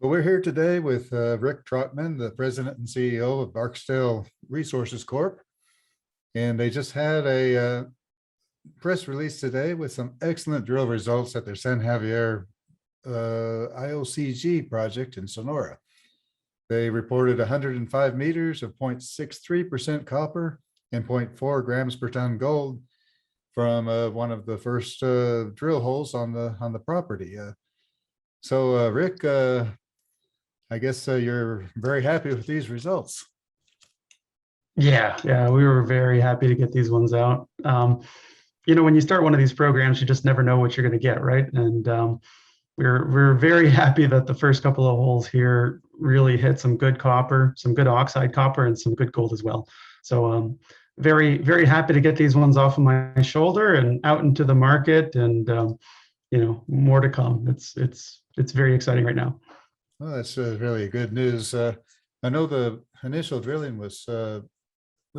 Well, we're here today with Rick Trotman, the president and CEO of Barksdale Resources Corp. And they just had a press release today with some excellent drill results at their San Javier IOCG project in Sonora. They reported 105 meters of 0.63% copper and zero point 0.4 grams per ton gold from one of the first drill holes on the property. Rick, I guess you're very happy with these results. Yeah, we were very happy to get these ones out. When you start one of these programs, you just never know what you're going to get, right? And we're very happy that the first couple of holes here really hit some good copper, some good oxide copper, and some good gold as well. So very, very happy to get these ones off of my shoulder and out into the market, and more to come. It's very exciting right now. Well, that's really good news. I know the initial drilling was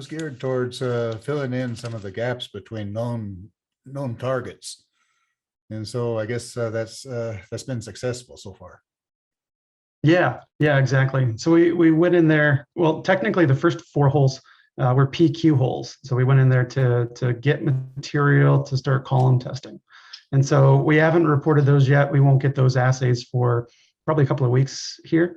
geared towards filling in some of the gaps between known targets, and so I guess that's been successful so far. Yeah, exactly. So we went in there. Well, technically, the first four holes were PQ holes. So we went in there to get material to start column testing, and so we haven't reported those yet. We won't get those assays for probably a couple of weeks here.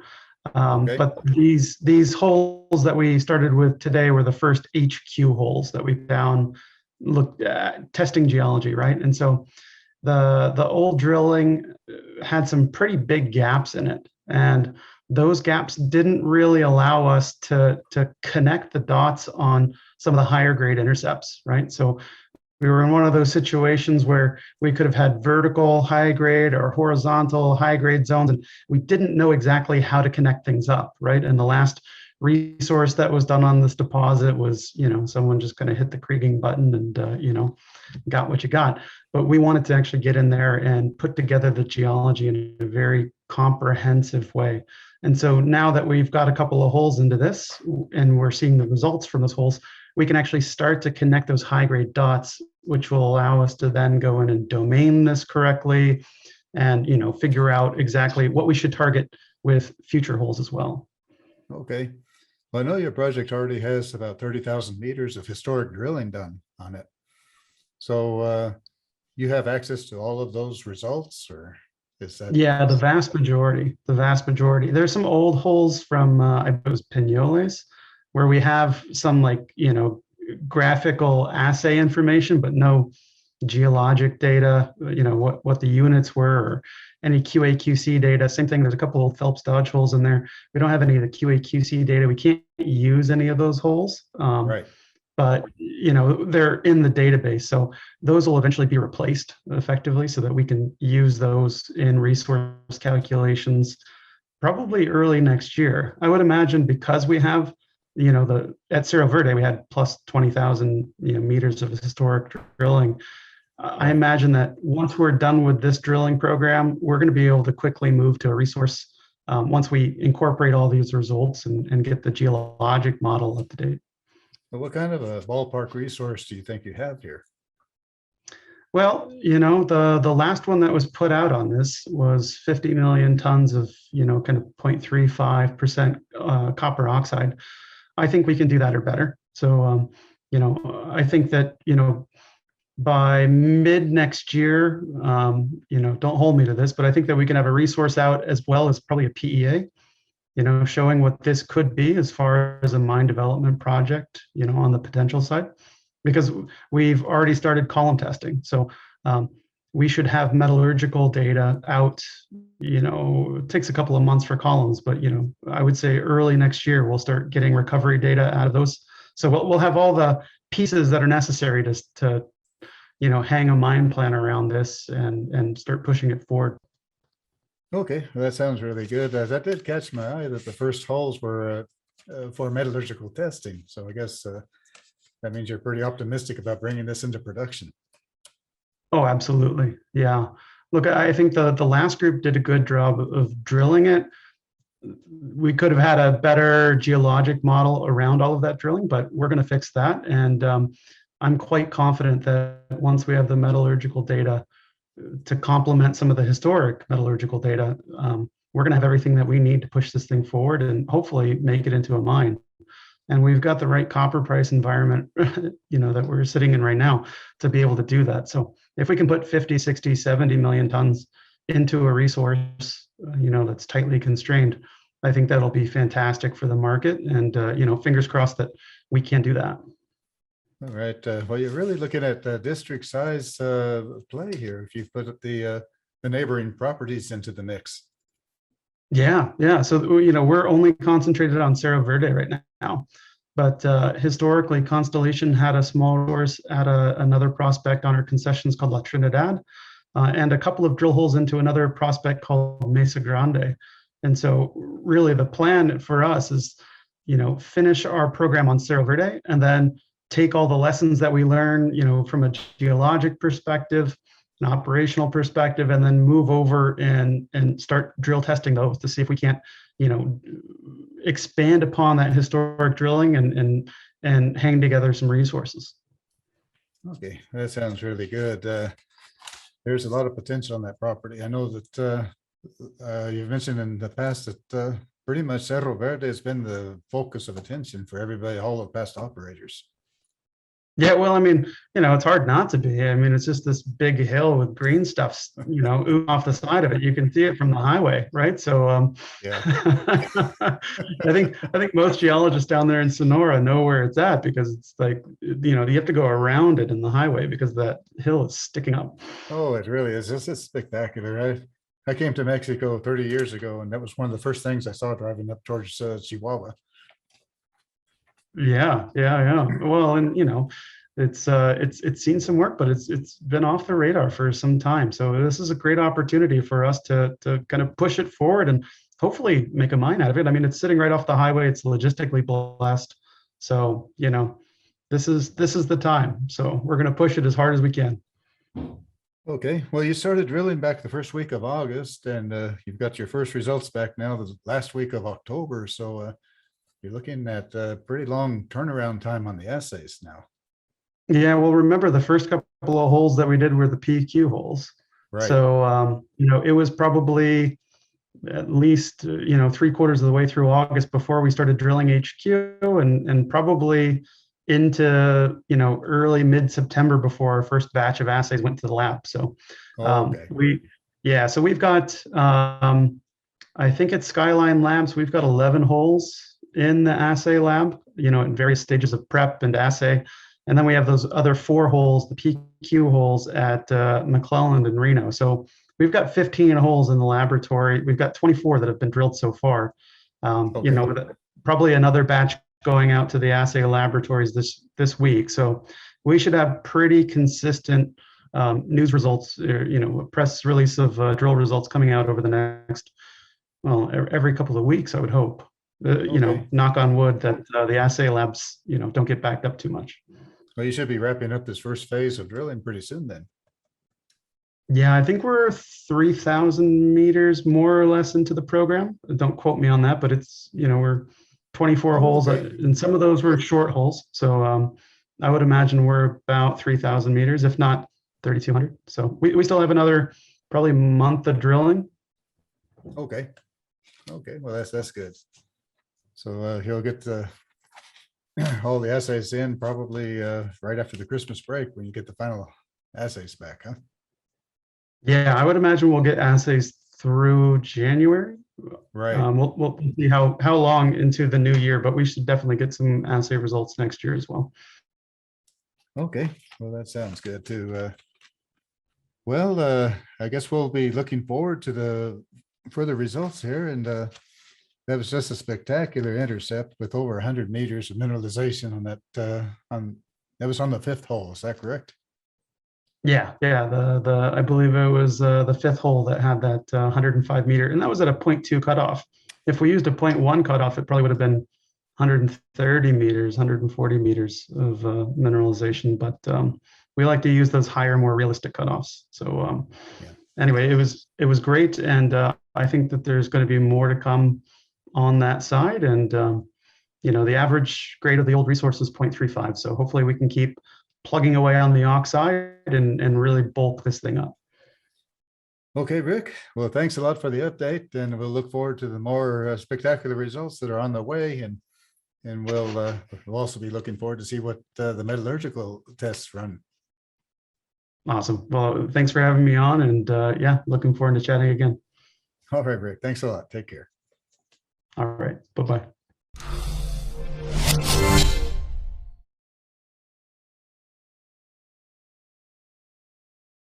Okay. But these holes that we started with today were the first HQ holes that we found, looked at testing geology, right? And so the old drilling had some pretty big gaps in it, and those gaps didn't really allow us to connect the dots on some of the higher grade intercepts, right? So we were in one of those situations where we could have had vertical high grade or horizontal high grade zones, and we didn't know exactly how to connect things up, right? And the last resource that was done on this deposit was, someone just kind of hit the kriging button and, got what you got. But we wanted to actually get in there and put together the geology in a very comprehensive way. And so now that we've got a couple of holes into this and we're seeing the results from those holes, we can actually start to connect those high grade dots, which will allow us to then go in and domain this correctly and, figure out exactly what we should target with future holes as well. Okay. Well, I know your project already has about 30,000 meters of historic drilling done on it. So you have access to all of those results, or is that? Yeah, the vast majority. There's some old holes from, I believe it was Pinoles, where we have some graphical assay information, but no geologic data, what the units were, or any QA/QC data. Same thing, there's a couple of Phelps Dodge holes in there. We don't have any of the QA/QC data. We can't use any of those holes. Right. But they're in the database, so those will eventually be replaced effectively so that we can use those in resource calculations probably early next year. I would imagine, because we have at Cerro Verde we had plus 20,000 meters of historic drilling. I imagine that once we're done with this drilling program, we're going to be able to quickly move to a resource once we incorporate all these results and get the geologic model up to date. Well, what kind of a ballpark resource do you think you have here? Well, the last one that was put out on this was 50 million tons of, kind of 0.35% copper oxide. I think we can do that or better. So, I think that, by mid next year, don't hold me to this, but I think that we can have a resource out as well as probably a PEA, showing what this could be as far as a mine development project, on the potential side, because we've already started column testing. So we should have metallurgical data out, it takes a couple of months for columns, but, I would say early next year, we'll start getting recovery data out of those. So we'll have all the pieces that are necessary to hang a mine plan around this and start pushing it forward. Okay, well, that sounds really good. That did catch my eye that the first holes were for metallurgical testing. So I guess that means you're pretty optimistic about bringing this into production. Oh, absolutely. Yeah. Look, I think the last group did a good job of drilling it. We could have had a better geologic model around all of that drilling, but we're going to fix that. And I'm quite confident that once we have the metallurgical data to complement some of the historic metallurgical data, we're going to have everything that we need to push this thing forward and hopefully make it into a mine. And we've got the right copper price environment, that we're sitting in right now to be able to do that. So if we can put 50, 60, 70 million tons into a resource, that's tightly constrained, I think that'll be fantastic for the market. And, fingers crossed that we can do that. All right. Well, you're really looking at district size play here if you put the neighboring properties into the mix. Yeah. So, we're only concentrated on Cerro Verde right now. But historically, Constellation had a small source at another prospect on our concessions called La Trinidad, and a couple of drill holes into another prospect called Mesa Grande. And so really the plan for us is, finish our program on Cerro Verde and then take all the lessons that we learn, from a geologic perspective, an operational perspective, and then move over and start drill testing those to see if we can't, expand upon that historic drilling and hang together some resources. Okay, that sounds really good. There's a lot of potential on that property. I know that you've mentioned in the past that pretty much Cerro Verde has been the focus of attention for everybody, all the past operators. Yeah, well, I mean, it's hard not to be. I mean, it's just this big hill with green stuff, off the side of it. You can see it from the highway, right? So, Yeah. I think most geologists down there in Sonora know where it's at because it's like, you have to go around it in the highway because that hill is sticking up. Oh, it really is. This is spectacular. I came to Mexico 30 years ago, and that was one of the first things I saw driving up towards Chihuahua. Yeah. Well, and it's seen some work, but it's been off the radar for some time. So this is a great opportunity for us to kind of push it forward and hopefully make a mine out of it. I mean, it's sitting right off the highway. It's logistically blessed. So, this is the time. So we're going to push it as hard as we can. Okay, well, you started drilling back the first week of August, and you've got your first results back now the last week of October. So you're looking at a pretty long turnaround time on the assays now. Yeah, well, remember the first couple of holes that we did were the PQ holes. Right. So, it was probably at least, 3/4 of the way through August before we started drilling HQ and probably into, early mid-September before our first batch of assays went to the lab. So Okay. so we've got, I think at Skyline Labs, we've got 11 holes in the assay lab, in various stages of prep and assay. And then we have those other 4 holes, the PQ holes at McClelland and Reno. So we've got 15 holes in the laboratory. We've got 24 that have been drilled so far. With probably another batch going out to the assay laboratories this week. So we should have pretty consistent news results, a press release of drill results coming out over the next, every couple of weeks, I would hope. Knock on wood that the assay labs, don't get backed up too much. Well, you should be wrapping up this first phase of drilling pretty soon then. Yeah, I think we're 3,000 meters more or less into the program. Don't quote me on that, but it's, we're 24 holes, and some of those were short holes. So I would imagine we're about 3,000 meters, if not 3,200. So we still have another probably month of drilling. Okay. Well, that's good. So he'll get all the assays in probably right after the Christmas break when you get the final assays back, huh? Yeah, I would imagine we'll get assays through January. Right. We'll see how long into the new year, but we should definitely get some assay results next year as well. Okay, well, that sounds good too. I guess we'll be looking forward to the further results here, and that was just a spectacular intercept with over 100 meters of mineralization on that. That was on the 5th hole. Is that correct? Yeah. The I believe it was the 5th hole that had that 105 meter, and that was at a 0.2 cutoff. If we used a 0.1 cutoff, it probably would have been 130 meters, 140 meters of mineralization. But we like to use those higher, more realistic cutoffs. So anyway, it was great, and I think that there's going to be more to come on that side. And the average grade of the old resource is 0.35. So hopefully we can keep plugging away on the oxide and really bulk this thing up. Okay, Rick. Well, thanks a lot for the update, and we'll look forward to the more spectacular results that are on the way. And we'll also be looking forward to see what the metallurgical tests run. Awesome. Well, thanks for having me on, and yeah, looking forward to chatting again. All right, Rick. Thanks a lot. Take care. All right. Bye-bye.